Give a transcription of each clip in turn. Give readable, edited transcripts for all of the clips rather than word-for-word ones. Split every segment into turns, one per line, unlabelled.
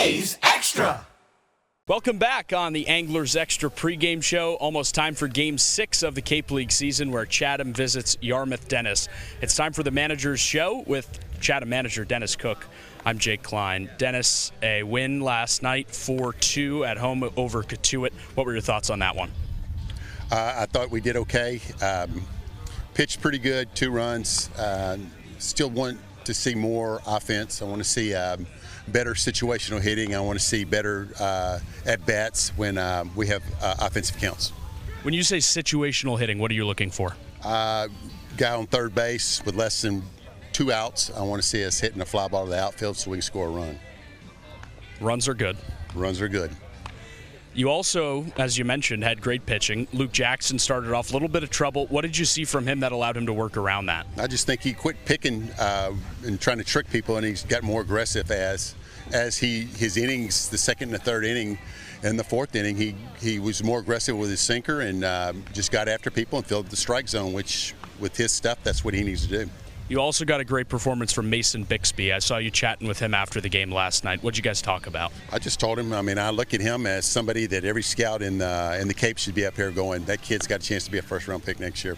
A's Extra.
Welcome back on the Anglers Extra pregame show. Almost time for Game 6 of the Cape League season where Chatham visits Yarmouth-Dennis. It's time for the Manager's Show with Chatham manager Dennis Cook. I'm Jake Klein. Dennis, a win last night, 4-2 at home over Katuitt. What were your thoughts on that one?
I thought we did okay. Pitched pretty good, 2 runs. Still want to see more offense. I want to see better situational hitting. I want to see better at-bats when we have offensive counts.
When you say situational hitting, what are you looking for?
Guy on third base with less than 2 outs. I want to see us hitting a fly ball to the outfield so we can score a run.
Runs are good.
Runs are good.
You also, as you mentioned, had great pitching. Luke Jackson started off a little bit of trouble. What did you see from him that allowed him to work around that? I
just think he quit picking and trying to trick people, and he's got more aggressive as his innings, the second and the third inning and the fourth inning, he was more aggressive with his sinker and just got after people and filled the strike zone, which with his stuff, that's what he needs to do.
You also got a great performance from Mason Bixby. I saw you chatting with him after the game last night. What'd you guys talk about?
I just told him, I look at him as somebody that every scout in the Cape should be up here going, that kid's got a chance to be a first-round pick next year.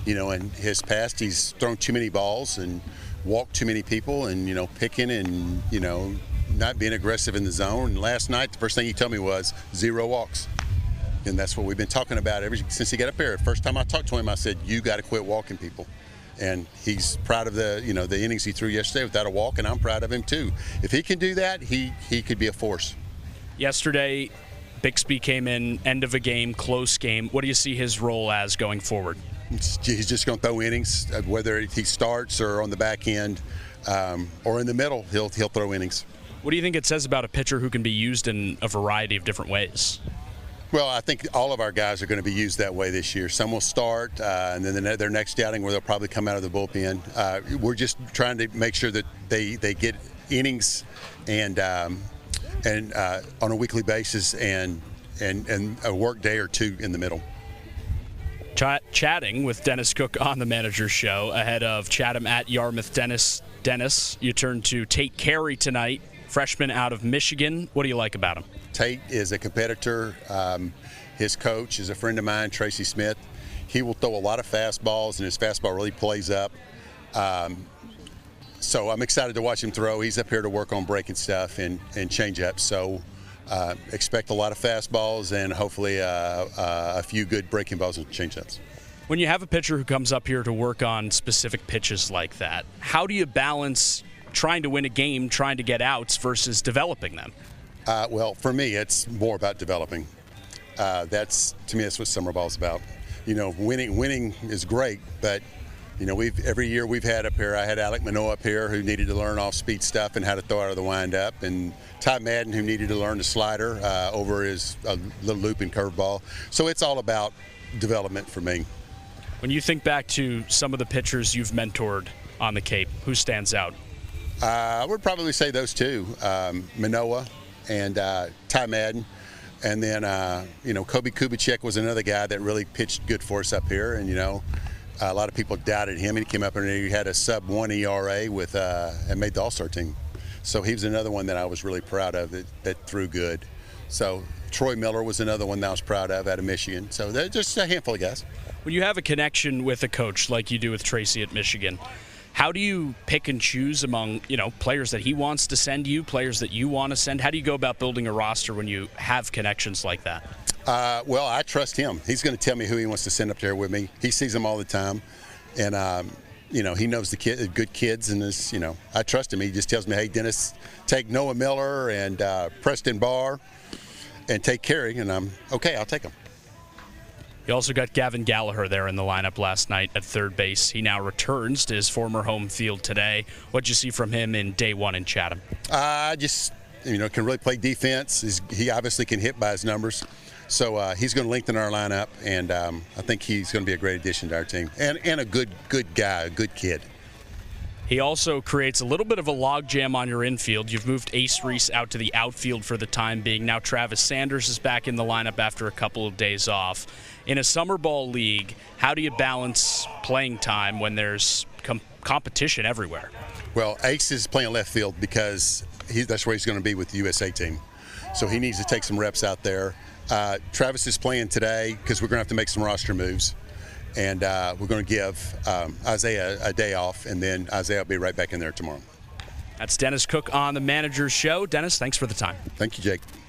In his past, he's thrown too many balls and walked too many people and, picking and, not being aggressive in the zone. And last night, the first thing he told me was 0 walks. And that's what we've been talking about ever since he got up there. First time I talked to him, I said, you got to quit walking people. And he's proud of the innings he threw yesterday without a walk, and I'm proud of him too. If he can do that, he could be a force.
Yesterday, Bixby came in, end of a game, close game. What do you see his role as going forward?
He's just going to throw innings, whether he starts or on the back end or in the middle, he'll throw innings.
What do you think it says about a pitcher who can be used in a variety of different ways?
Well, I think all of our guys are going to be used that way this year. Some will start, and then their next outing where they'll probably come out of the bullpen. We're just trying to make sure that they get innings and on a weekly basis and a work day or 2 in the middle.
Chatting with Dennis Cook on the Manager's Show ahead of Chatham at Yarmouth-Dennis. Dennis, you turn to Tate Carey tonight, freshman out of Michigan. What do you like about him?
Tate is a competitor. His coach is a friend of mine, Tracy Smith. He will throw a lot of fastballs, and his fastball really plays up. So I'm excited to watch him throw. He's up here to work on breaking stuff and change-ups. So expect a lot of fastballs and hopefully a few good breaking balls and change-ups.
When you have a pitcher who comes up here to work on specific pitches like that, how do you balance trying to win a game, trying to get outs versus developing them?
Well, for me, it's more about developing. To me, that's what summer ball is about. Winning is great, but every year we've had up here. I had Alec Manoah up here who needed to learn off-speed stuff and how to throw out of the windup, and Ty Madden who needed to learn the slider over his little loop and curveball. So it's all about development for me.
When you think back to some of the pitchers you've mentored on the Cape, who stands out?
I would probably say those 2, Manoah and Ty Madden. And then, Kobe Kubicek was another guy that really pitched good for us up here. And, a lot of people doubted him. And he came up and he had a sub-1 ERA and made the All-Star team. So he was another one that I was really proud of that threw good. So Troy Miller was another one that I was proud of out of Michigan. So they're just a handful of guys.
When you have a connection with a coach like you do with Tracy at Michigan, how do you pick and choose among, players that he wants to send you, players that you want to send? How do you go about building a roster when you have connections like that?
Well, I trust him. He's going to tell me who he wants to send up there with me. He sees them all the time. And, he knows the good kids. And, I trust him. He just tells me, hey, Dennis, take Noah Miller and Preston Barr and take Carey. And I'm, okay, I'll take him.
You also got Gavin Gallagher there in the lineup last night at third base. He now returns to his former home field today. What'd you see from him in day 1 in Chatham?
Can really play defense. He obviously can hit by his numbers. So he's going to lengthen our lineup, and I think he's going to be a great addition to our team. And a good guy, a good kid.
He also creates a little bit of a logjam on your infield. You've moved Ace Reese out to the outfield for the time being. Now Travis Sanders is back in the lineup after a couple of days off. In a summer ball league, how do you balance playing time when there's competition everywhere.
Well, Ace is playing left field because that's where he's going to be with the USA team. So he needs to take some reps out there. Travis is playing today because we're going to have to make some roster moves. And we're going to give Isaiah a day off, and then Isaiah will be right back in there tomorrow.
That's Dennis Cook on the Manager's Show. Dennis, thanks for the time.
Thank you, Jake.